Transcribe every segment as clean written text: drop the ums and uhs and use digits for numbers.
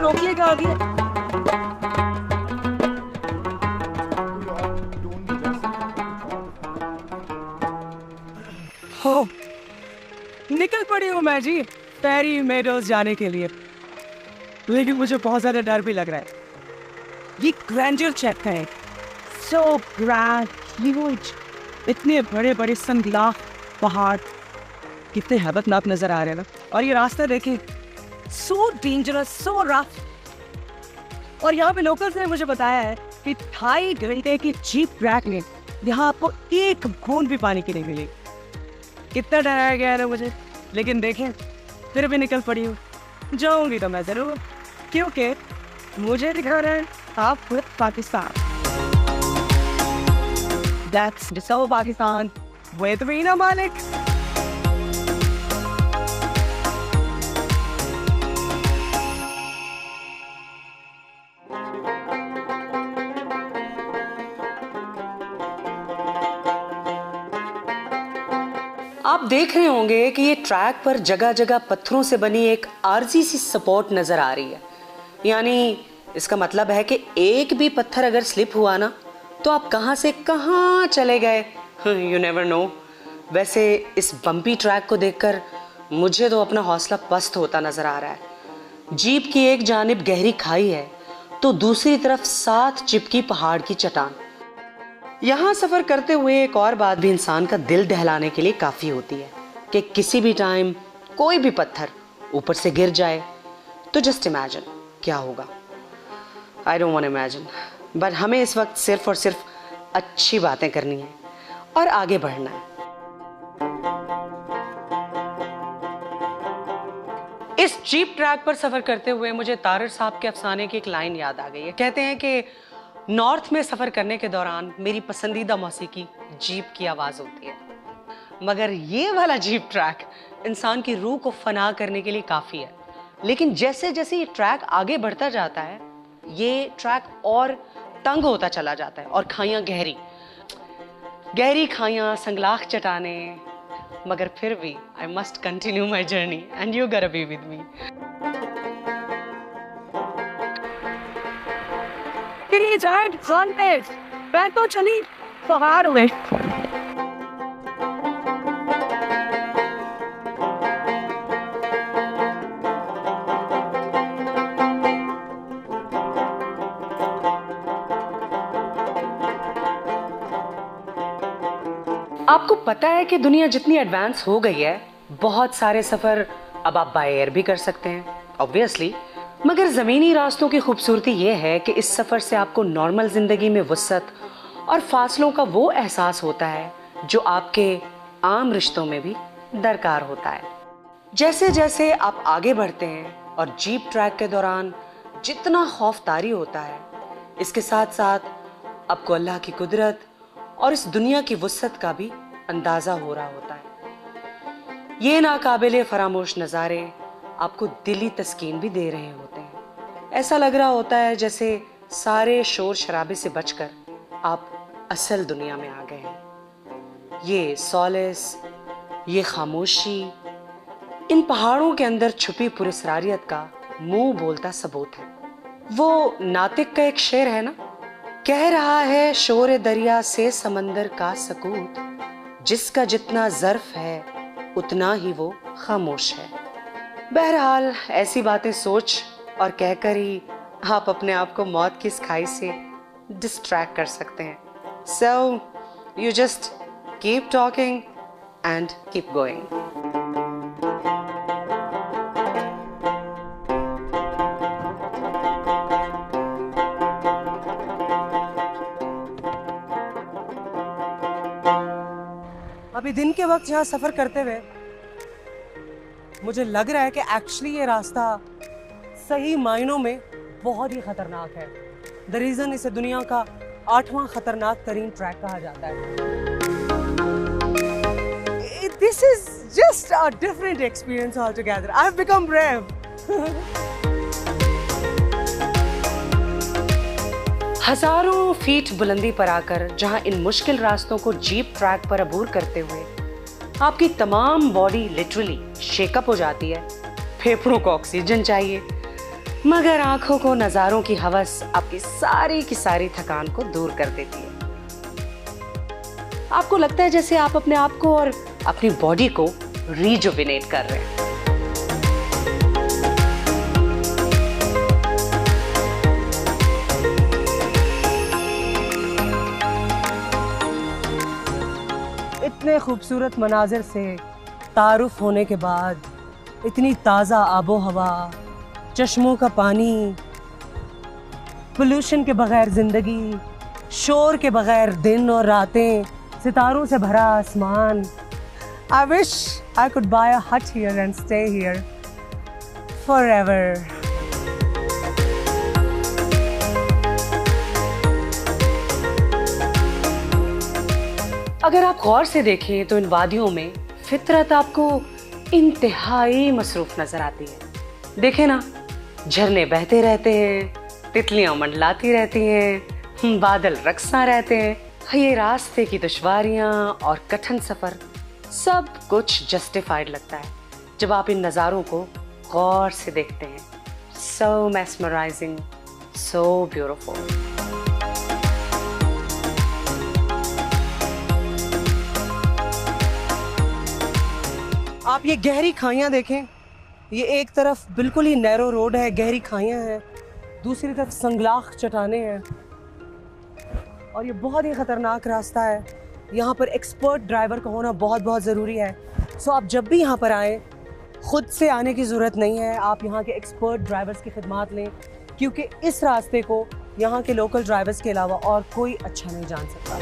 रोकिएगा आगे। हो, निकल पड़ी हूँ मैं जी फेरी मेडोज जाने के लिए, लेकिन मुझे बहुत ज्यादा डर भी लग रहा है। ये ग्रैंडर चेक करें, सो ग्रैंड, ह्यूज, इतने बड़े बड़े संगला पहाड़ कितने हैबतनाक नजर आ रहे हैं ना। और ये रास्ता देखें, सो डेंजरस, सो रफ। और यहाँ पे लोकल्स ने मुझे बताया है कि 2.5 घंटे की जीप ट्रैक में यहाँ आपको एक बूंद भी पानी की नहीं मिलेगी। कितना डराया गया है ना मुझे, लेकिन देखें फिर भी निकल पड़ी हूँ। जाऊंगी तो मैं जरूर, क्योंकि मुझे दिखाना है आप खुद Pakistan. That's the soul of Pakistan with Reena Malik. आप देख रहे होंगे कि ये ट्रैक पर जगह जगह पत्थरों से बनी एक आरजी सी सपोर्ट नजर आ रही है। यानी इसका मतलब है कि एक भी पत्थर अगर स्लिप हुआ ना तो आप कहां से कहां चले गए, यू नेवर नो। वैसे इस बम्पी ट्रैक को देखकर मुझे तो अपना हौसला पस्त होता नजर आ रहा है। जीप की एक जानिब गहरी खाई है तो दूसरी तरफ 7 चिपकी पहाड़ की चट्टान। यहाँ सफर करते हुए एक और बात भी इंसान का दिल दहलाने के लिए काफी होती है कि किसी भी टाइम कोई भी पत्थर ऊपर से गिर जाए तो जस्ट इमेजिन क्या होगा। I don't want to imagine, but हमें इस वक्त सिर्फ और सिर्फ अच्छी बातें करनी है और आगे बढ़ना है। इस जीप ट्रैक पर सफर करते हुए मुझे तारर साहब के अफसाने की एक लाइन याद आ गई है। कहते हैं कि नॉर्थ में सफर करने के दौरान मेरी पसंदीदा मौसीकी जीप की आवाज होती है, मगर ये वाला जीप ट्रैक इंसान की रूह को फना करने के लिए काफी है। लेकिन जैसे जैसे ये ट्रैक आगे बढ़ता जाता है ये ट्रैक और तंग होता चला जाता है और खाइयां गहरी गहरी खाइयां, संगलाख चटाने, मगर फिर भी I must continue my journey and you gonna be with me. मैं तो चली पहाड़ में। आपको पता है कि दुनिया जितनी एडवांस हो गई है, बहुत सारे सफर अब आप बाय एयर भी कर सकते हैं ऑब्वियसली, मगर ज़मीनी रास्तों की खूबसूरती ये है कि इस सफ़र से आपको नॉर्मल ज़िंदगी में वुसअत और फासलों का वो एहसास होता है जो आपके आम रिश्तों में भी दरकार होता है। जैसे जैसे आप आगे बढ़ते हैं और जीप ट्रैक के दौरान जितना खौफ तारी होता है, इसके साथ साथ आपको अल्लाह की कुदरत और इस दुनिया की वुसअत का भी अंदाज़ा हो रहा होता है। ये नाकाबिले फरामोश नज़ारे आपको दिली तस्कीन भी दे रहे होते हैं। ऐसा लग रहा होता है जैसे सारे शोर शराबे से बचकर आप असल दुनिया में आ गए हैं। ये सॉलेस, ये खामोशी, इन पहाड़ों के अंदर छुपी पुरस्रारियत का मुंह बोलता सबूत है। वो नातिक का एक शेर है ना, कह रहा है शोर दरिया से समंदर का सकूत, जिसका जितना ज़र्फ है उतना ही वो खामोश है। बहरहाल ऐसी बातें सोच और कहकर ही आप अपने आप को मौत की इस खाई से डिस्ट्रैक्ट कर सकते हैं। So you just keep talking and keep going. अभी दिन के वक्त यहाँ सफर करते हुए मुझे लग रहा है कि एक्चुअली ये रास्ता सही मायनों में बहुत ही खतरनाक है। द रीजन इसे दुनिया का 8वां खतरनाक तरीन ट्रैक कहा जाता है। This is just a different experience all together. I have become brave. हजारों फीट बुलंदी पर आकर जहां इन मुश्किल रास्तों को जीप ट्रैक पर अबूर करते हुए आपकी तमाम बॉडी लिटरली शेकअप हो जाती है, फेफड़ों को ऑक्सीजन चाहिए, मगर आंखों को नजारों की हवस आपकी सारी की सारी थकान को दूर कर देती है। आपको लगता है जैसे आप अपने आप को और अपनी बॉडी को रिजुविनेट कर रहे हैं। इतने खूबसूरत मनाजिर से तारुफ होने के बाद, इतनी ताज़ा आबो हवा, चश्मों का पानी, पोल्यूशन के बगैर ज़िंदगी, शोर के बगैर दिन और रातें, सितारों से भरा आसमान। I wish I could buy a hut here and stay here forever. अगर आप गौर से देखें तो इन वादियों में फितरत आपको इंतहाई मसरूफ नजर आती है। देखें ना, झरने बहते रहते हैं, तितलियां मंडलाती रहती हैं, बादल रक्सा रहते हैं। ये रास्ते की दुश्वारियां और कठिन सफर सब कुछ जस्टिफाइड लगता है जब आप इन नज़ारों को गौर से देखते हैं। सो mesmerizing, so beautiful। आप ये गहरी खाइयाँ देखें, ये एक तरफ बिल्कुल ही नैरो रोड है, गहरी खाइयाँ हैं, दूसरी तरफ संगलाख चट्टानें हैं और ये बहुत ही ख़तरनाक रास्ता है। यहाँ पर एक्सपर्ट ड्राइवर का होना बहुत बहुत ज़रूरी है। सो आप जब भी यहाँ पर आएँ, ख़ुद से आने की ज़रूरत नहीं है, आप यहाँ के एक्सपर्ट ड्राइवर्स की खिदमत लें, क्योंकि इस रास्ते को यहाँ के लोकल ड्राइवर्स के अलावा और कोई अच्छा नहीं जान सकता।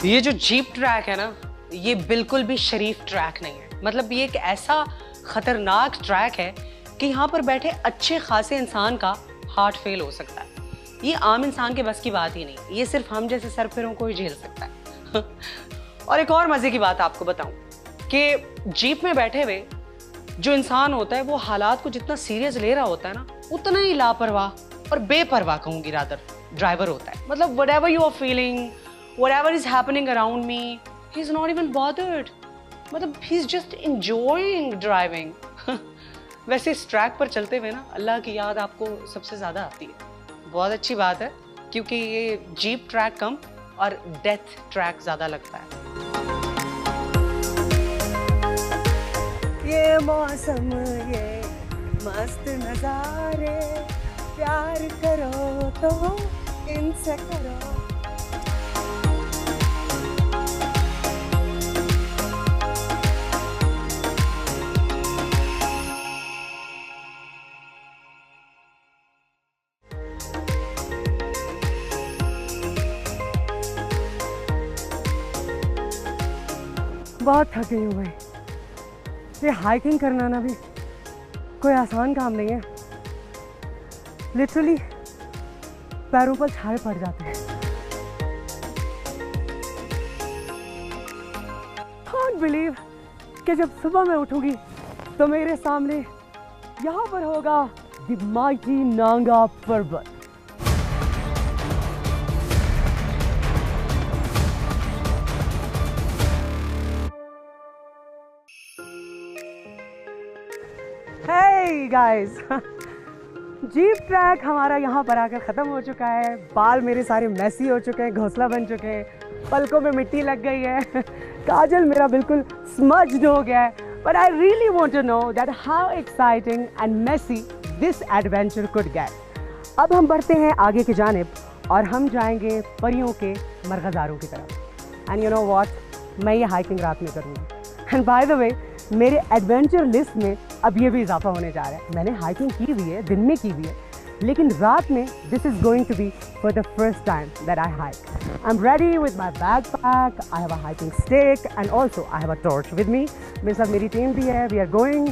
ये जो जीप ट्रैक है ना, ये बिल्कुल भी शरीफ ट्रैक नहीं है। मतलब ये एक ऐसा खतरनाक ट्रैक है कि यहाँ पर बैठे अच्छे खासे इंसान का हार्ट फेल हो सकता है। ये आम इंसान के बस की बात ही नहीं, ये सिर्फ हम जैसे सरफिरों को ही झेल सकता है। और एक और मजे की बात आपको बताऊं कि जीप में बैठे हुए जो इंसान होता है वो हालात को जितना सीरियस ले रहा होता है ना, उतना ही लापरवाह और बेपरवाह कहूंगी रादर ड्राइवर होता है। मतलब whatever you are feeling, whatever is happening around me, he's not even bothered। मतलब he's just enjoying driving। वैसे इस ट्रैक पर चलते हुए ना अल्लाह की याद आपको सबसे ज़्यादा आती है। बहुत अच्छी बात है, क्योंकि ये जीप ट्रैक कम और डेथ ट्रैक ज़्यादा लगता है। ये मौसम, ये मस्त नज़ारे, प्यार करो तो इनसे करो। बहुत थकी हूँ मैं। ये हाइकिंग करना ना भी कोई आसान काम नहीं है। लिटरली पैरों पर छाले पड़ जाते हैं। Can't believe कि जब सुबह मैं उठूंगी तो मेरे सामने यहाँ पर होगा द माइटी नांगा पर्वत। Hey guys, जीप ट्रैक हमारा यहाँ पर आकर ख़त्म हो चुका है। बाल मेरे सारे मैसी हो चुके हैं, घोंसला बन चुके हैं, पलकों में मिट्टी लग गई है, काजल मेरा बिल्कुल स्मज्ड हो गया है। But I really want to know that how exciting and messy this adventure could get। अब हम बढ़ते हैं आगे की जानिब और हम जाएंगे परियों के मरग़ज़ारों की तरफ। And you know what? मैं ये हाइकिंग रात में करूँगी। And by the way, मेरे एडवेंचर लिस्ट में अब ये भी इजाफा होने जा रहा है। मैंने हाइकिंग की हुई है, दिन में की हुई है, लेकिन रात में this is going to be for the first time that I hike. I am ready with my backpack, I have a hiking stick and also I have a torch with me. मेरे साथ मेरी team भी है। We are going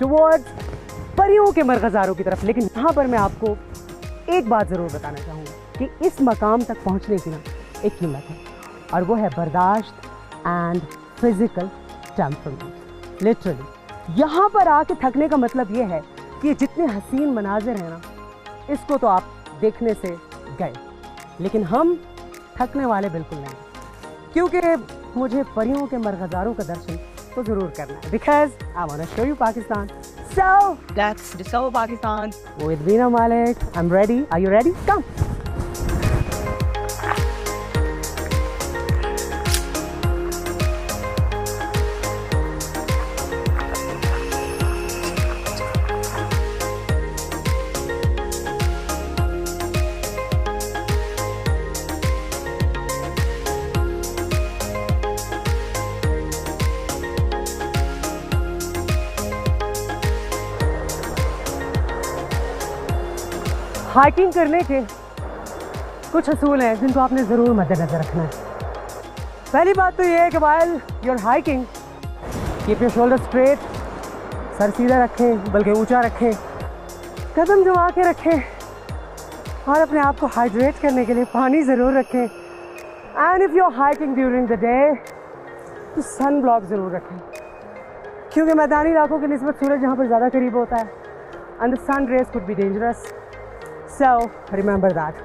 towards परियों के मरग़ज़ारों की तरफ। लेकिन यहाँ पर मैं आपको एक बात ज़रूर बताना चाहूँगी कि इस मकाम तक पहुँचने की ना एक कीमत है, और वो है बर्दाश्त एंड फिज़िकल टेम्परमेंट। लिटरली यहाँ पर आके थकने का मतलब ये है कि जितने हसीन मनाजिर हैं ना, इसको तो आप देखने से गए, लेकिन हम थकने वाले बिल्कुल नहीं, क्योंकि मुझे परियों के मरग़ज़ारों का दर्शन आपको ज़रूर करना है, because I want to show you Pakistan. So Let's discover Pakistan. with Veena Malik, I'm ready. Are you ready? Come. Hiking करने के कुछ असूल हैं जिनको आपने ज़रूर मद्देनज़र रखना है। पहली बात तो ये है कि while you're hiking, keep your shoulders straight, sir सीधा रखें, बल्कि ऊंचा रखें, कदम जमा के रखें और अपने आप को हाइड्रेट करने के लिए पानी ज़रूर रखें। And if you're hiking during the day, तो सन ब्लॉक ज़रूर रखें, क्योंकि मैदानी इलाकों की निस्बत सूरज यहाँ पर ज़्यादा करीब होता है and the sun rays could be dangerous. So remember that.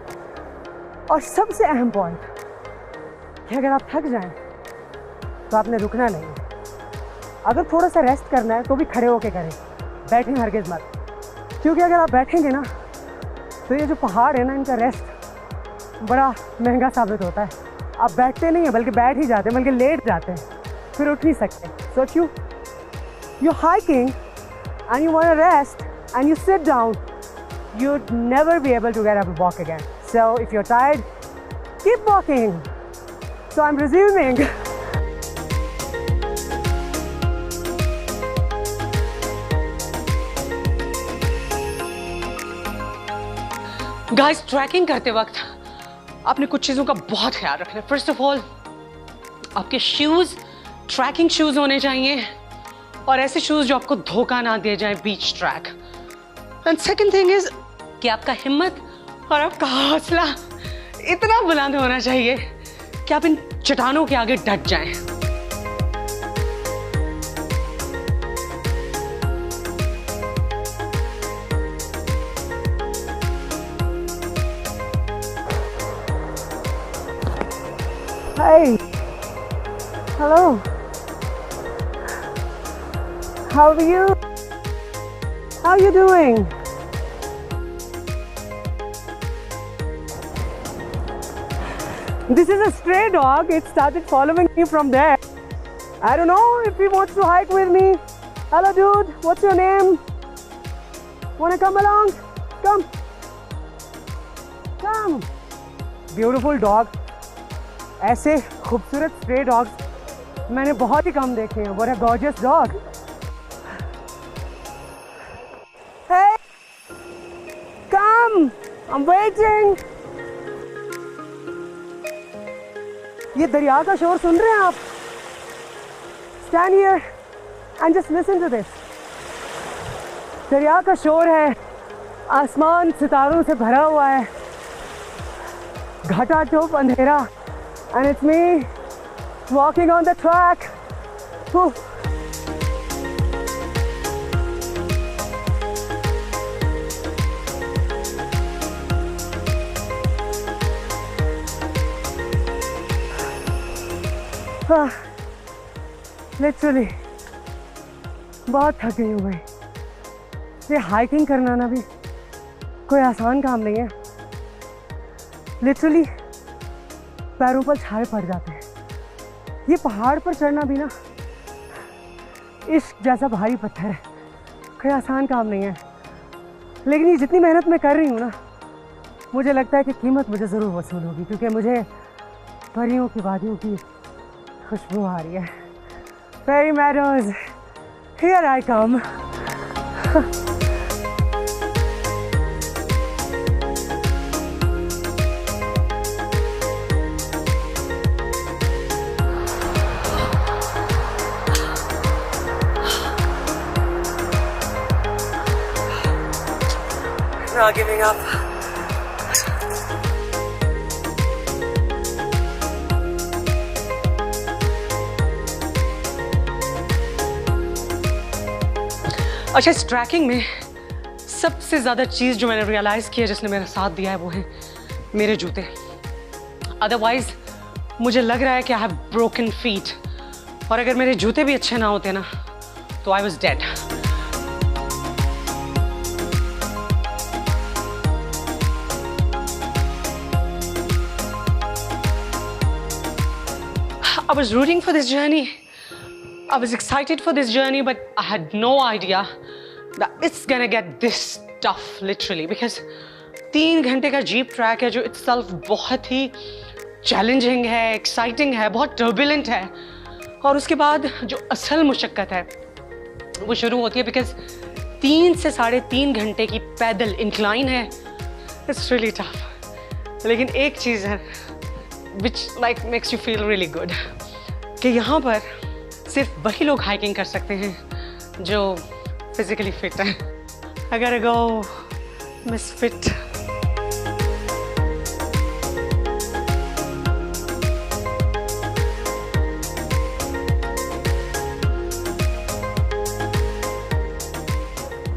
और सबसे अहम पॉइंट कि अगर आप थक जाएं तो आपने रुकना नहीं है। अगर थोड़ा सा रेस्ट करना है तो भी खड़े होके करें, बैठें हरगिज़ मत, क्योंकि अगर आप बैठेंगे ना तो ये जो पहाड़ है ना, इनका रेस्ट बड़ा महंगा साबित होता है। आप बैठते नहीं हैं बल्कि बैठ ही जाते हैं, बल्कि लेट जाते हैं, फिर उठ नहीं सकते। So you're hiking and you want to rest and you sit down, you'd never be able to get up and walk again. So if you're tired, keep walking. So I'm resuming. Guys, trekking करते वक्त आपने कुछ चीज़ों का बहुत ख्याल रखना है। फर्स्ट ऑफ ऑल, आपके शूज़ ट्रैकिंग शूज़ होने चाहिए और ऐसे शूज़ जो आपको धोखा ना दे जाए बीच track. And second thing is कि आपका हिम्मत और आपका हौसला इतना बुलंद होना चाहिए कि आप इन चट्टानों के आगे डट जाएं। Hey, hello. How are you? How are you doing? This is a stray dog. It started following me from there. I don't know if he wants to hike with me. Hello, dude. What's your name? Wanna come along? Come. Come. Beautiful dog. ऐसे खूबसूरत stray dogs मैंने बहुत ही कम देखे हैं। What a gorgeous dog. Hey, come. I'm waiting. ये दरिया का शोर सुन रहे हैं आप? Stand here and just listen to this. दरिया का शोर है, आसमान सितारों से भरा हुआ है, घटाटोप अंधेरा, and it's me walking on the track. Whew. Literally बहुत थक गई हूँ मैं। ये हाइकिंग करना ना भी कोई आसान काम नहीं है। लिटरली पैरों पर छाले पड़ जाते हैं। ये पहाड़ पर चढ़ना भी ना इश्क जैसा भारी पत्थर है, कोई आसान काम नहीं है। लेकिन ये जितनी मेहनत मैं कर रही हूँ ना, मुझे लगता है कि कीमत मुझे ज़रूर वसूल होगी, क्योंकि मुझे परियों की वादियों की खुशबू आ रही है। Fairy Meadows, here I come. Not giving up. अच्छा, इस ट्रैकिंग में सबसे ज़्यादा चीज़ जो मैंने रियलाइज़ किया, जिसने मेरा साथ दिया है, वो है मेरे जूते। अदरवाइज मुझे लग रहा है कि आई हैव ब्रोकन फीट। और अगर मेरे जूते भी अच्छे ना होते ना तो I was dead. I was rooting for this journey. I was excited for this journey, but I had no idea that it's gonna get this tough, literally. Because 3 घंटे का जीप ट्रैक है जो itself बहुत ही challenging है, exciting है, बहुत turbulent है। और उसके बाद जो असल मुशक्कत है वो शुरू होती है, बिकॉज 3 से 3.5 घंटे की पैदल इंक्लाइन है। It's really tough. लेकिन एक चीज़ है which like makes you feel really good, कि यहाँ पर सिर्फ वही लोग हाइकिंग कर सकते हैं जो फिजिकली फिट हैं। I gotta go, misfit.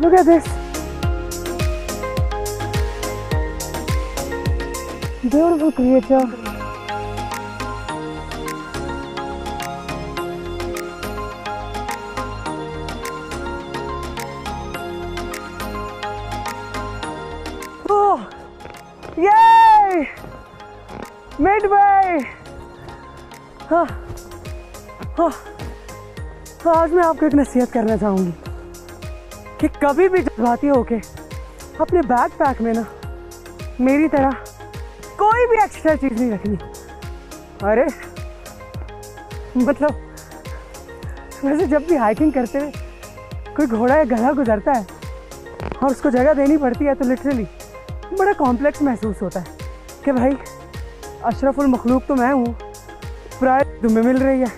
Look at this. Beautiful creature. Oh, yay! Midway. हाँ, आज मैं आपको एक नसीहत करना चाहूँगी कि कभी भी जज्बाती होके अपने बैकपैक में ना मेरी तरह कोई भी एक्स्ट्रा चीज़ नहीं रखनी। अरे मतलब वैसे जब भी हाइकिंग करते हुए कोई घोड़ा या गधा गुजरता है और उसको जगह देनी पड़ती है तो लिटरली बड़ा कॉम्प्लेक्स महसूस होता है कि भाई अशरफुल मखलूक तो मैं हूँ, प्राय तुम्हें मिल रही है।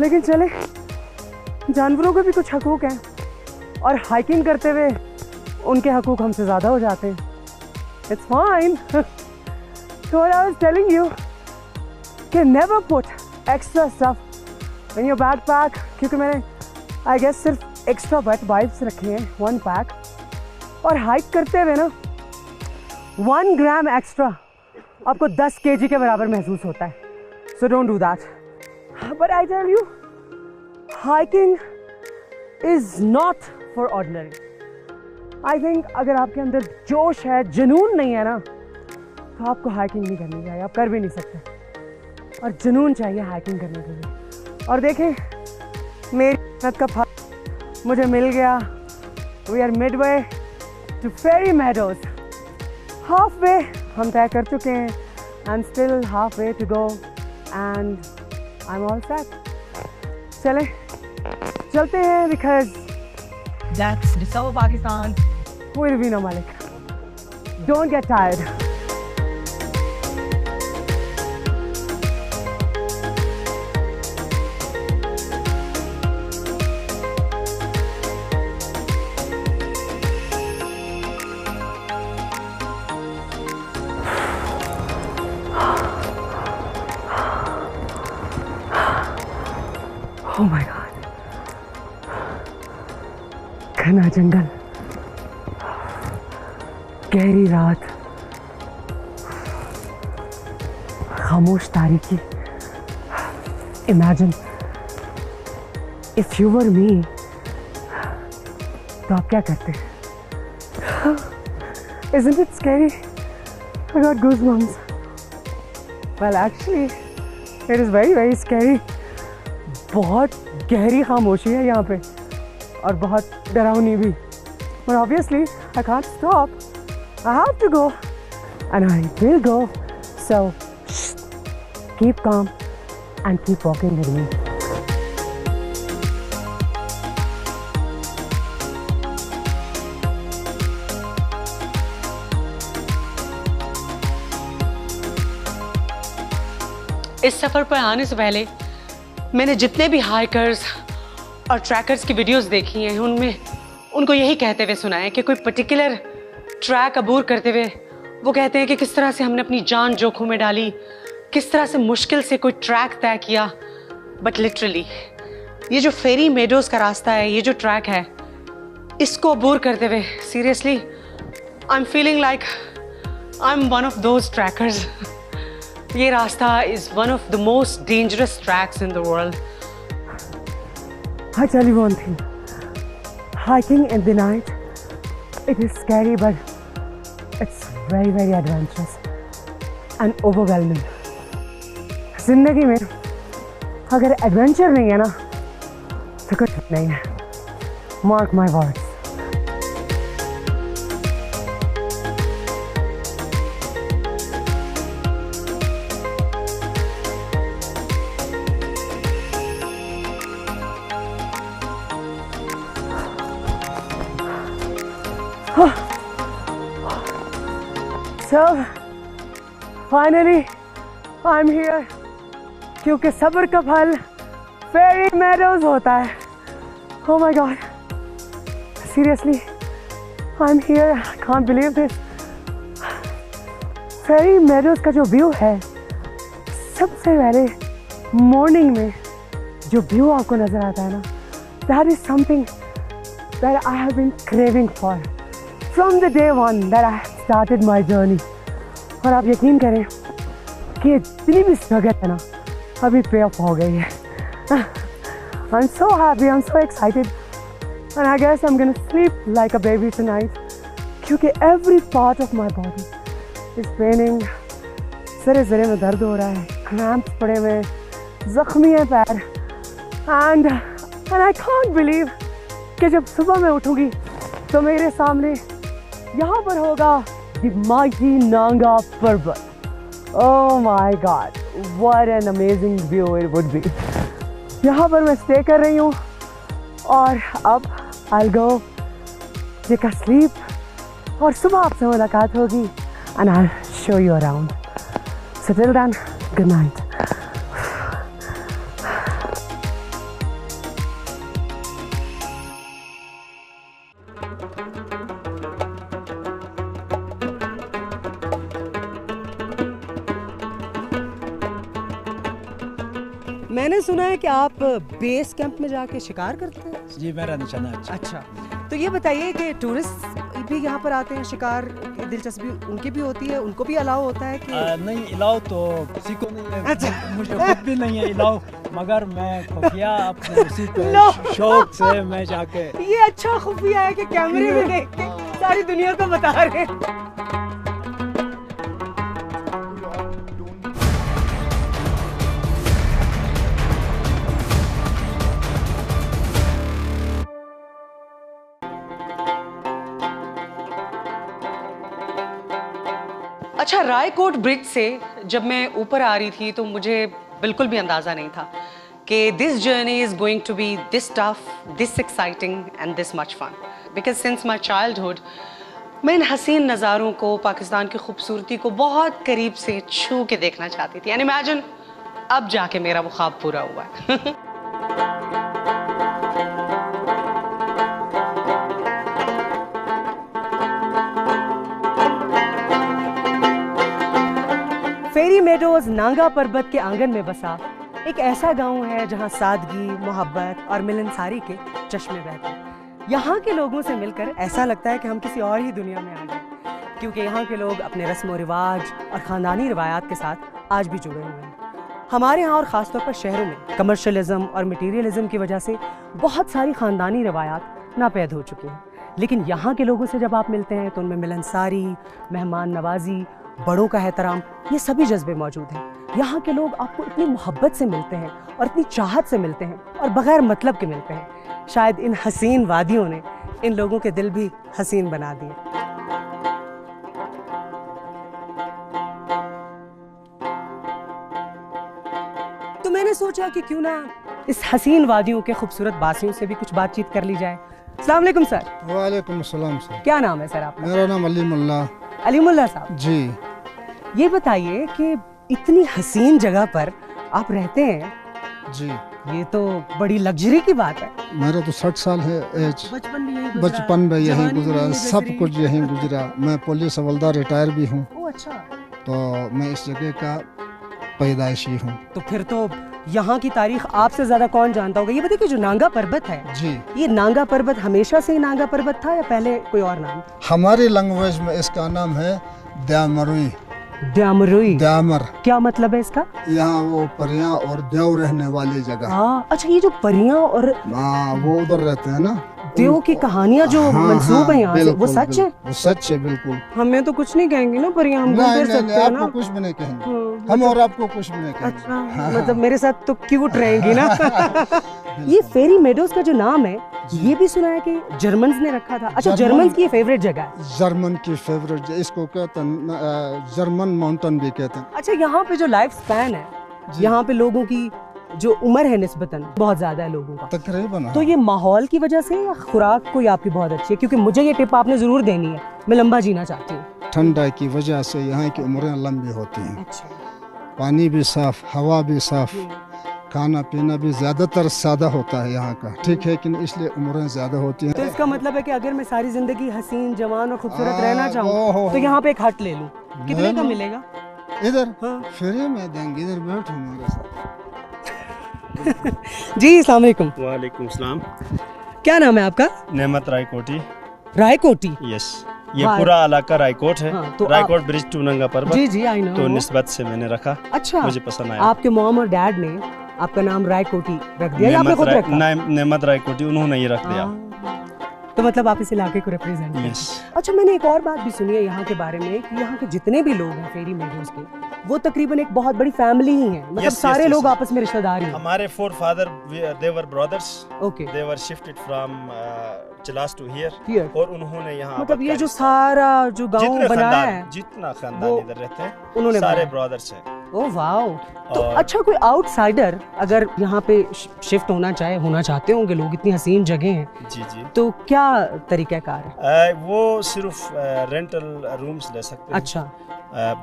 लेकिन चले, जानवरों के भी कुछ हकूक़ हैं और हाइकिंग करते हुए उनके हकूक़ हमसे ज़्यादा हो जाते हैं। It's fine. So what I was telling you कि never put extra stuff in your backpack, क्योंकि मैंने I guess सिर्फ extra wet wipes रखी हैं 1 pack, और हाइक करते हुए ना 1 ग्राम एक्स्ट्रा आपको 10 kg के बराबर महसूस होता है। So don't do that. But I tell you, hiking is not for ordinary. I think अगर आपके अंदर जोश है, जुनून नहीं है ना, तो आपको हाइकिंग नहीं करनी चाहिए, आप कर भी नहीं सकते। और जुनून चाहिए हाइकिंग करने के लिए। और देखें, मेरी मेहनत का फल मुझे मिल गया। We are midway to Fairy Meadows. Half way हम तय कर चुके हैं, and still half way to go, and I am all set. चलें, चलते हैं, because That's the South Pakistan. we'll be no Malik. Don't get tired. Oh my God. घना जंगल, गहरी रात, खामोश तारीकी। Imagine if you were me, तो आप क्या करते? Isn't it scary? I got goosebumps. Well, actually, it is very, very scary. बहुत गहरी खामोशी है यहाँ पे और बहुत डरावनी भी। But obviously, I can't stop. I have to go, and I will go. So, keep calm and keep walking with me. इस सफ़र पर आने से पहले मैंने जितने भी हाइकर्स और ट्रैकर्स की वीडियोस देखी हैं, उनमें उनको यही कहते हुए सुना है कि कोई पर्टिकुलर ट्रैक अबूर करते हुए वो कहते हैं कि किस तरह से हमने अपनी जान जोखिम में डाली, किस तरह से मुश्किल से कोई ट्रैक तय किया। बट लिटरली ये जो फेरी मेडोज़ का रास्ता है, ये जो ट्रैक है, इसको अबूर करते हुए seriously I am feeling like I am one of those trekkers. ये रास्ता is one of the most dangerous treks in the world. I tell you one thing, hiking in the night, it is scary, but it's very, very adventurous and overwhelming. जिंदगी में अगर adventure नहीं है ना तो कुछ नहीं है. Mark my words. So finally I'm here, क्योंकि सब्र का फल फेरी मेडोज होता है. Oh my God, seriously, I'm here, I can't believe this. Fairy Meadows का जो व्यू है, सबसे पहले मॉर्निंग में जो व्यू आपको नजर आता है ना, that is something that I have been craving for from the day one that I started my journey. और आप यकीन करें कि जितनी भी स्ट्रगल है ना अभी पे ऑफ हो गई है. I'm so happy, I'm so excited, and I guess I'm gonna sleep like a baby tonight, क्योंकि every part of my body is paining. सरे ज़रे में दर्द हो रहा है, cramps पड़े हुए, ज़ख्मी है पैर, and I can't believe कि जब सुबह मैं उठूंगी तो मेरे सामने यहाँ पर होगा the mighty Nanga पर्वत. Oh my God, what an amazing view it would be. यहाँ पर मैं स्टे कर रही हूँ और अब I'll go take a sleep और सुबह आपसे मुलाकात होगी and I'll show you around. So till then, good night. मैंने सुना है कि आप बेस कैंप में जाके शिकार करते हैं. जी मेरा निशाना. अच्छा, तो ये बताइए कि टूरिस्ट भी यहाँ पर आते हैं, शिकार की दिलचस्पी उनकी भी होती है, उनको भी अलाउ होता है कि नहीं अलाउ तो किसी को नहीं है. अच्छा. मुझे खुद भी नहीं है अलाउ, मगर मैं खुफिया अपने उसी पे शौक से मैं जाके. ये अच्छा खुफिया है कि कैमरे में देख के सारी दुनिया को बता रहे हैं. अच्छा, रायकोट ब्रिज से जब मैं ऊपर आ रही थी तो मुझे बिल्कुल भी अंदाज़ा नहीं था कि this journey is going to be this tough, this exciting and this much fun. Because since my childhood मैं इन हसीन नज़ारों को, पाकिस्तान की खूबसूरती को बहुत करीब से छू के देखना चाहती थी. एंड इमेजिन अब जाके मेरा वो ख्वाब पूरा हुआ है. फेरी मेडोज नांगा पर्वत के आंगन में बसा एक ऐसा गांव है जहां सादगी, मोहब्बत और मिलनसारी के चश्मे बहते हैं. यहाँ के लोगों से मिलकर ऐसा लगता है कि हम किसी और ही दुनिया में आ गए, क्योंकि यहाँ के लोग अपने रस्म व रिवाज और ख़ानदानी रवायात के साथ आज भी जुड़े हुए हैं. हमारे यहाँ और ख़ासतौर पर शहरों में कमर्शलिज्म और मटीरियलिज्म की वजह से बहुत सारी ख़ानदानी रवायात नापैद हो चुकी हैं. लेकिन यहाँ के लोगों से जब आप मिलते हैं तो उनमें मिलनसारी, मेहमान नवाजी, बड़ों का एहतराम, ये सभी जज्बे मौजूद हैं. यहाँ के लोग आपको इतनी मोहब्बत से मिलते हैं और इतनी चाहत से मिलते हैं और बगैर मतलब के मिलते हैं. शायद इन हसीन वादियों ने इन लोगों के दिल भी हसीन बना दिए. तो मैंने सोचा कि क्यों ना इस हसीन वादियों के खूबसूरत बासियों से भी कुछ बातचीत कर ली जाए. अस्सलाम वालेकुम सर. वालेकुम अस्सलाम सर. क्या नाम है सर आपका? मेरा नाम अली मुल्ला. अली मुल्ला साहब जी. ये बताइए कि इतनी हसीन जगह पर आप रहते हैं जी, ये तो बड़ी लग्जरी की बात है. मेरा तो 60 साल है एज. बचपन भी यहीं बचपन में यहीं गुजरा, सब कुछ यहीं गुजरा. मैं पुलिस हवलदार रिटायर भी हूँ. अच्छा. तो मैं इस जगह का पैदाइशी हूँ. तो फिर तो यहाँ की तारीख आपसे ज्यादा कौन जानता होगा. ये बताइए कि जो नांगा पर्वत है जी, ये नांगा पर्वत हमेशा से ही नांगा पर्वत था या पहले कोई और नाम? हमारी लैंग्वेज में इसका नाम है द्यामरुई. ड्यामरुई, ड्यामर। क्या मतलब है इसका? यहाँ वो परियां और देव रहने वाली जगह। हाँ, अच्छा, ये जो परियां और हाँ, वो उधर रहते हैं ना। देव की कहानियां जो हाँ, मंसूब है यहाँ से, वो बिल्कुल, सच है? वो सच है बिल्कुल। हमें तो कुछ नहीं कहेंगे ना परियां, हम घूम नहीं फिर नहीं सकते नहीं, हैं आपको ना? कुछ भी नहीं कहेंगे। हाँ, हम और आपको कुछ भी नहीं कहेंगे। अच्छा, मतलब मेरे साथ तो क्यूट रहेंगी ना। ये फेरी मेडोज का जो नाम है, ये भी सुना है कि जर्मन्स ने रखा था। अच्छा, जर्मन्स की फेवरेट जगह है। जर्मन की फेवरेट, इसको कहते हैं जर्मन माउंटेन भी कहते हैं। अच्छा, यहाँ पे जो लाइफ स्पैन है, यहाँ पे लोगों की जो उम्र है निस्बतन बहुत ज्यादा है लोगों का, तकरीबन। तो ये माहौल की वजह से या खुराक कोई आपकी बहुत अच्छी है? क्योंकि मुझे ये टिप आपने जरूर देनी है, मैं लंबा जीना चाहती हूँ। ठंडा की वजह से यहाँ की उम्रें लंबी होती हैं। अच्छा, पानी भी साफ, हवा भी साफ, खाना पीना भी ज्यादातर सादा होता है यहाँ का, ठीक है कि नहीं? इसलिए उम्रें ज्यादा होती तो हैं। इसका मतलब है कि अगर मैं सारी जिंदगी हसीन, जवान और खूबसूरत हाँ, रहना ओहो। चाहूँ तो यहाँ पे एक हट ले लूँ, कितने का ले लो। मिलेगा? इधर हाँ। फ्री में देंगे, इधर बैठो मेरे साथ। जी, अस्सलाम वालेकुम। वालेकुम सलाम। क्या नाम है आपका? नेमत रायकोटी। रायकोटी। यस, ये वाह। पूरा इलाका रायकोट है। हाँ, तो रायकोट ब्रिज टू नंगा पर्वत। जी जी, आई नो। तो निस्बत से मैंने रखा, अच्छा, मुझे पसंद आया। आपके मॉम और डैड ने आपका नाम रायकोटी रख दिया या आपने खुद रखा? नेमत रायकोटी उन्होंने ही रख दिया। हाँ, तो मतलब आप इस इलाके को रिप्रेजेंट करते हैं। यस। अच्छा, मैंने एक और बात भी सुनी है यहाँ के बारे में कि यहाँ के जितने भी लोग हैं फेरी मेडोज के, वो तकरीबन एक बहुत बड़ी फैमिली ही है, मतलब Yes, सारे yes, लोग yes. आपस में रिश्तेदार ही हैं। हमारे forefather they were brothers, okay, they were shifted from Chilas to here, here और उन्होंने यहाँ मतलब ये जो सारा जो गांव बनाया है, जितना खानदान वो इधर रहते हैं, उन्होंने सारे बनाया। ब्रदर्स हैं। Oh wow. तो और- अच्छा, कोई आउटसाइडर अगर यहाँ पे शिफ्ट होना चाहते होंगे लोग, इतनी हसीन जगह है, जी जी। तो क्या तरीकाकार है? वो सिर्फ रेंटल रूम्स ले सकते हैं। अच्छा,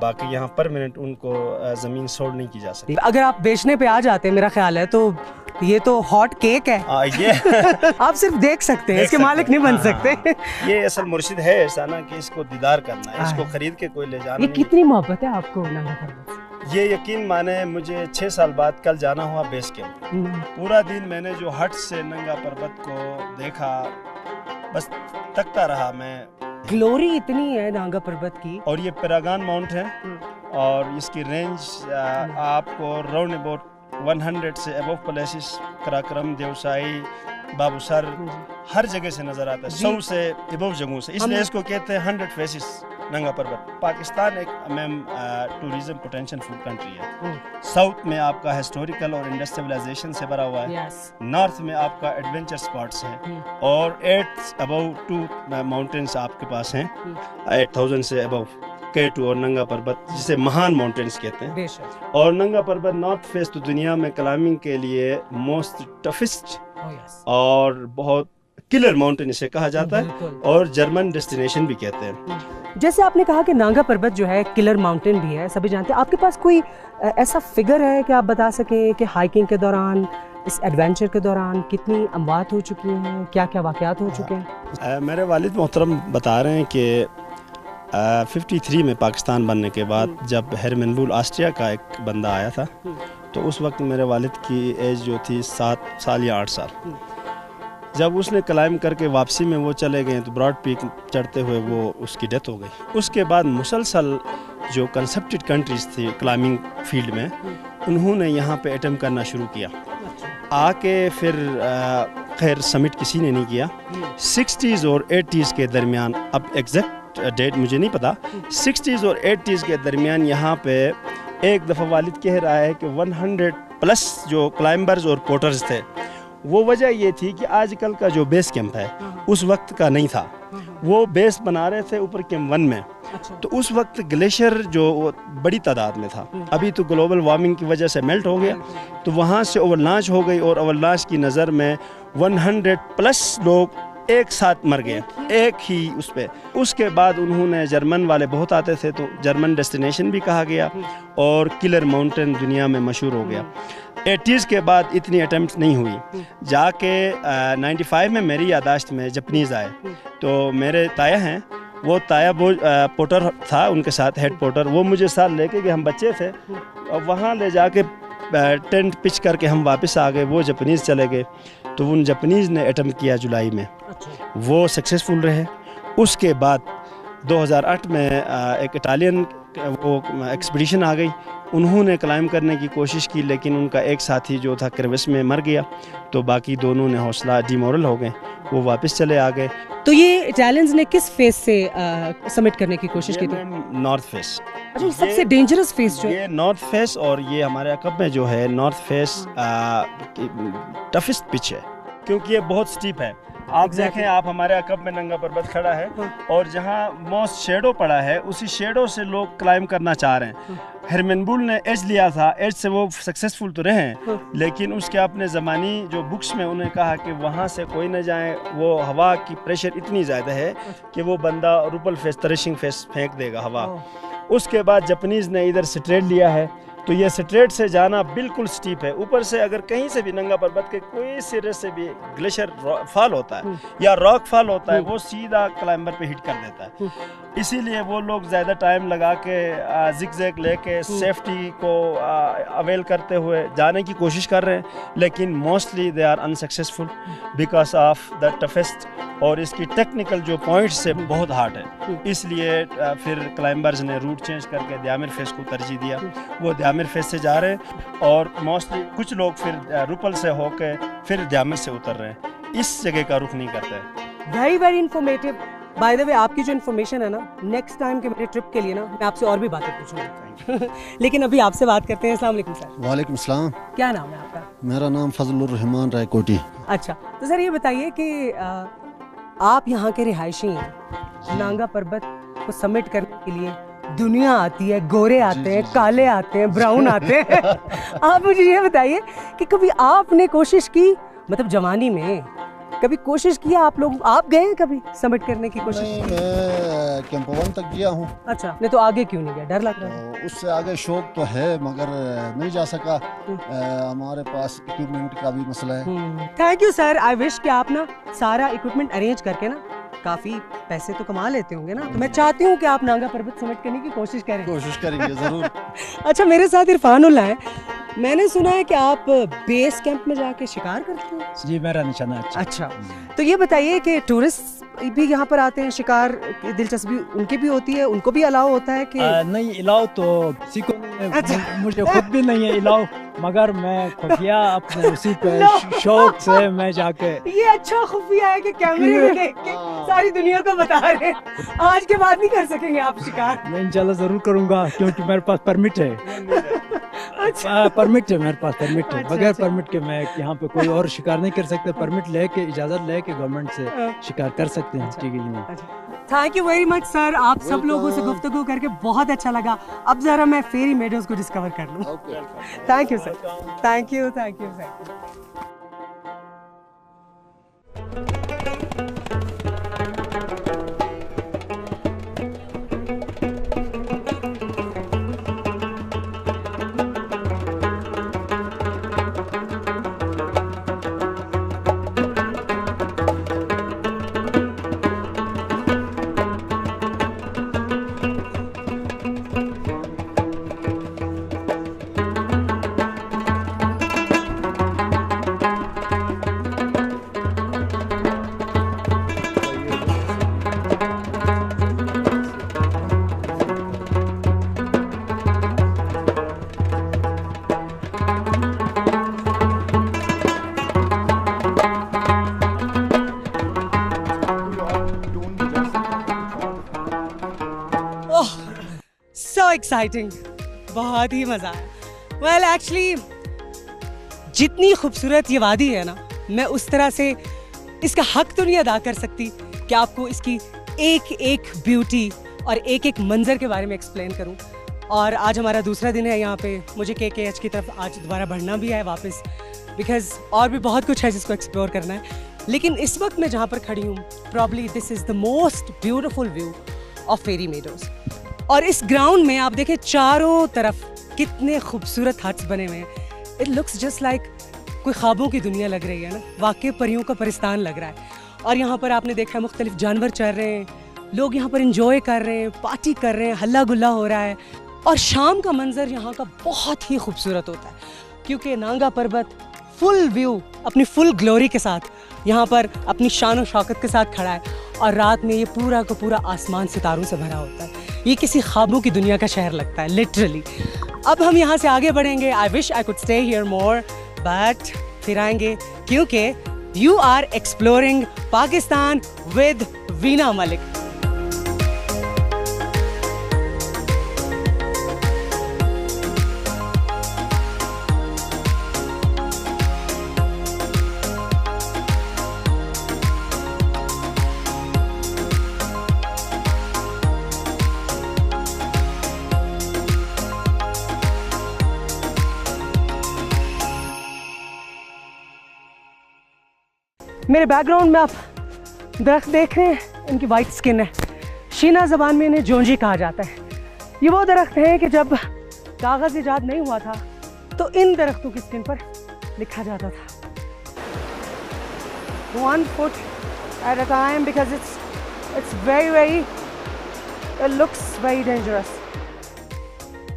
बाकी यहाँ परमानेंट उनको जमीन सोल्ड नहीं की जा सकती। अगर आप बेचने पे आ जाते हैं, मेरा ख्याल है, तो ये तो हॉट केक है। ये आप सिर्फ देख सकते हैं, देख इसके सकते मालिक हैं। नहीं बन हाँ, सकते। ये असल मुर्शिद है ऐसा ना कि इसको दीदार करना है, इसको हाँ। खरीद के कोई ले जाना ये नहीं। कितनी मोहब्बत है आपको नंगा पर्वत से? ये यकीन माने, मुझे 6 साल बाद कल जाना हुआ बेस कैंप। पूरा दिन मैंने जो हट से नंगा पर्वत को देखा, बस तकता रहा मैं। ग्लोरी इतनी है नांगा पर्वत की। और ये पैरागन माउंट है, और इसकी रेंज आपको राउंड अबाउट 100 से अबव प्लेसेस, कराक्रम, देवसाई, बाबूसर, हर जगह से नजर आता है, 100 से अबव जगहों से, इसलिए इसको कहते हैं 100 फेसिस नंगा पर्वत। पाकिस्तान एक टूरिज्म पोटेंशियल फूड कंट्री है। साउथ में आपका हिस्टोरिकल और इंडस्ट्रियलाइजेशन से भरा हुआ है, नॉर्थ में आपका एडवेंचर स्पॉट्स हैं, और 8 अबव 2 माउंटेन्स आपके पास हैं, 8000 से अबव, K2 और नंगा पर्वत, जिसे महान माउंटेन्स कहते हैं। बेशक। और नंगा पर्वत नॉर्थ फेस तो दुनिया में क्लाइंबिंग के लिए मोस्ट टफेस्ट और बहुत किलर माउंटेन इसे कहा जाता है, और जर्मन डेस्टिनेशन भी कहते हैं। जैसे आपने कहा कि नांगा पर्वत जो है किलर माउंटेन भी है, सभी जानते हैं। आपके पास कोई ऐसा फिगर है कि आप बता सकें कि हाइकिंग के दौरान, इस एडवेंचर के दौरान कितनी अमवात हो चुकी हैं, क्या क्या वाकयात हो चुके हैं? मेरे वालिद मोहतरम बता रहे हैं कि 53 में पाकिस्तान बनने के बाद जब हेरमन बुल ऑस्ट्रिया का एक बंदा आया था, तो उस वक्त मेरे वालिद की एज जो थी 7 साल या 8 साल। जब उसने क्लाइम करके वापसी में वो चले गए तो ब्रॉड पीक चढ़ते हुए वो उसकी डेथ हो गई। उसके बाद मुसलसल जो कंसेप्टेड कंट्रीज थी क्लाइंबिंग फील्ड में, उन्होंने यहाँ पे अटेम्प्ट करना शुरू किया। आके फिर खैर समिट किसी ने नहीं किया। 60s और 80s के दरमियान, अब एग्जैक्ट डेट मुझे नहीं पता, 60s और 80s के दरमियान यहाँ पे एक दफ़ा वालिद कह रहा है कि 100+ जो क्लाइंबर्स और पोर्टर्स थे। वो वजह ये थी कि आजकल का जो बेस कैंप है उस वक्त का नहीं था। वो बेस बना रहे थे ऊपर कैंप 1 में, तो उस वक्त ग्लेशियर जो बड़ी तादाद में था, अभी तो ग्लोबल वार्मिंग की वजह से मेल्ट हो गया, तो वहाँ से ओवरलॉन्च हो गई, और ओवरलॉन्च की नज़र में 100+ लोग एक साथ मर गए, एक ही उस पे। उसके बाद उन्होंने, जर्मन वाले बहुत आते थे, तो जर्मन डेस्टिनेशन भी कहा गया, और किलर माउंटेन दुनिया में मशहूर हो गया। 80s के बाद इतनी अटेम्प्ट नहीं हुई। जाके 95 में मेरी यादाश्त में जपनीज़ आए, तो मेरे ताया हैं, वो ताया पोटर था उनके साथ, हेड पोटर, वो मुझे साथ लेके गए, हम बच्चे थे, और वहाँ ले जाके टेंट पिच करके हम वापस आ गए। वो जपनीज़ चले गए, तो उन जपनीज़ ने अटेम्प्ट किया जुलाई में, वो सक्सेसफुल रहे। उसके बाद 2008 में एक इटालियन वो एक्सपीडिशन आ गई, उन्होंने क्लाइंब करने की कोशिश की, लेकिन उनका एक साथी जो था क्रेविस में मर गया, तो बाकी दोनों ने हौसला डिमोरल हो गए, वो वापस चले आ गए। तो ये इटालियंस ने किस फेस से सबमिट करने की कोशिश की थी? North face. अच्छा, सबसे डेंजरस फेस जो है ये नॉर्थ फेस, और ये हमारे अकब में जो है नॉर्थ फेस टफेस्ट पिच है, क्योंकि ये बहुत स्टीप है। आप देखें, आप हमारे अकब में नंगा पर्वत खड़ा है, और जहाँ मोस्ट शेडो पड़ा है, उसी शेडो से लोग क्लाइंब करना चाह रहे हैं। हेरमेनबुल ने एज लिया था, एज से वो सक्सेसफुल तो रहे हैं, लेकिन उसके अपने ज़मानी जो बुक्स में उन्हें कहा कि वहाँ से कोई न जाए, वो हवा की प्रेशर इतनी ज़्यादा है कि वो बंदा रुपल फेस, तरशिंग फेस फेंक देगा हवा। उसके बाद जापानीज़ ने इधर स्ट्रेट लिया है, तो ये स्ट्रेट से जाना बिल्कुल स्टीप है। ऊपर से अगर कहीं से भी नंगा पर्वत के कोई सिरे से भी ग्लेशियर फॉल होता है या रॉक फॉल होता है, वो सीधा क्लाइंबर पे हिट कर देता है। इसीलिए वो लोग ज़्यादा टाइम लगा के जिग-जैग लेके सेफ्टी को अवेल करते हुए जाने की कोशिश कर रहे हैं, लेकिन mostly they are unsuccessful because of the toughest, और इसकी टेक्निकल जो पॉइंट्स से बहुत हार्ड है। इसलिए फिर क्लाइंबर्स ने रूट चेंज करके द्यामिर फेस को तरजीह दिया, वो द्यामिर फेस से जा रहे हैं, और मोस्टली कुछ लोग फिर रुपल से होके फिर द्यामिर से उतर रहे हैं, इस जगह का रुख नहीं करते। Very very informative. By the way, आपकी जो इन्फॉर्मेशन है ना, नेक्स्ट टाइम के मेरे ट्रिप के लिए ना मैं आपसे और भी बातें पूछूंगा। लेकिन अभी आपसे बात करते हैं। अस्सलाम वालेकुम सर। वालेकुम सलाम। क्या नाम है आपका? मेरा नाम फजलुर रहमान रायकोटी। अच्छा, तो सर ये बताइए कि आप यहाँ के रिहायशी हैं, नांगा पर्वत को समिट करने के लिए दुनिया आती है, गोरे आते हैं, काले आते हैं, ब्राउन आते हैं। आप मुझे ये बताइए कि कभी आपने कोशिश की, मतलब जवानी में कभी कोशिश किया आप गए हैं कभी समिट करने की कोशिश? नहीं, मैं कैंप 1 तक गया हूँ। अच्छा, नहीं तो आगे क्यों नहीं गया? डर लग रहा है? तो उससे आगे शौक तो है, मगर नहीं जा सका, हमारे पास इक्विपमेंट का भी मसला है। Thank you sir. I wish कि आप ना सारा इक्विपमेंट अरेंज करके ना काफी पैसे तो कमा लेते होंगे ना, तो मैं चाहती हूँ कि आप नांगा पर्वत समिट करने की कोशिश करें। कोशिश करेंगे जरूर। अच्छा, मेरे साथ इरफानुल्ला है। मैंने सुना है कि आप बेस कैंप में जाके शिकार करते हैं। जी, मेरा निशाना अच्छा, तो ये बताइए कि टूरिस्ट भी यहाँ पर आते हैं, शिकार की दिलचस्पी उनकी भी होती है, उनको भी अलाउ होता है कि नहीं? इलाव तो किसी को नहीं है। अच्छा। मुझे खुद भी नहीं है इलाव, मगर मैं खुफिया अपने उसी पे शौक से मैं जाके। ये अच्छा खुफिया है कि कैमरे में देख के सारी दुनिया को बता रहे हैं। आज के बाद नहीं कर सकेंगे आप शिकार? मैं इंशाल्लाह जरूर करूंगा, क्योंकि मेरे पास परमिट है। अच्छा, परमिट है मेरे पास, परमिट है। अच्छा, बगैर अच्छा। परमिट के मैं यहाँ पे कोई और शिकार नहीं कर सकते। परमिट लेके, इजाजत लेके गवर्नमेंट से शिकार कर सकते हैं। ठीक है, thank you very much sir. आप सब लोगों से गुफ्तगू करके बहुत अच्छा लगा। अब जरा मैं फेरी मेडोज को डिस्कवर कर लूँ। Thank you sir. Thank you sir. So exciting, बहुत ही मजा आया। वेल एक्चुअली जितनी खूबसूरत ये वादी है ना, मैं उस तरह से इसका हक तो नहीं अदा कर सकती कि आपको इसकी एक एक ब्यूटी और एक एक मंजर के बारे में एक्सप्लेन करूं। और आज हमारा दूसरा दिन है यहाँ पे। मुझे KKH की तरफ आज दोबारा बढ़ना भी है वापस, बिकॉज और भी बहुत कुछ है जिसको एक्सप्लोर करना है। लेकिन इस वक्त मैं जहाँ पर खड़ी हूँ, probably this is the most beautiful view of Fairy Meadows. और इस ग्राउंड में आप देखें चारों तरफ कितने खूबसूरत हट्स बने हुए हैं। इट लुक्स जस्ट लाइक कोई ख्वाबों की दुनिया लग रही है ना, वाकई परियों का परिस्तान लग रहा है। और यहाँ पर आपने देखा मुख्तलिफ जानवर चल रहे हैं, लोग यहाँ पर इंजॉय कर रहे हैं, पार्टी कर रहे हैं, हल्ला गुल्ला हो रहा है। और शाम का मंजर यहाँ का बहुत ही खूबसूरत होता है, क्योंकि नांगा पर्वत फुल व्यू अपनी फुल ग्लोरी के साथ यहाँ पर अपनी शान और शौकत के साथ खड़ा है, और रात में ये पूरा का पूरा आसमान सितारों से भरा होता है। ये किसी ख्वाबों की दुनिया का शहर लगता है लिटरली। अब हम यहाँ से आगे बढ़ेंगे। I wish I could stay here more, but फिर आएंगे क्योंकि you are exploring Pakistan with Veena Malik. मेरे बैकग्राउंड में आप दरख्त देख रहे हैं, इनकी वाइट स्किन है। शीना ज़बान में इन्हें जोंजी कहा जाता है। ये वो दरख्त हैं कि जब कागज़ ईजाद नहीं हुआ था तो इन दरख्तों की स्किन पर लिखा जाता था 1 foot at a time because it's very it looks very dangerous।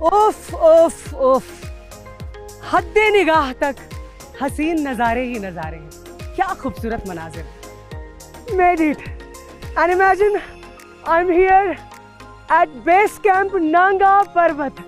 उफ उफ उफ, हद्दे निगाह तक हसीन नज़ारे ही नज़ारे हैं। क्या खूबसूरत मनाजिर। Made it and imagine I'm here at base camp Nanga Parvat।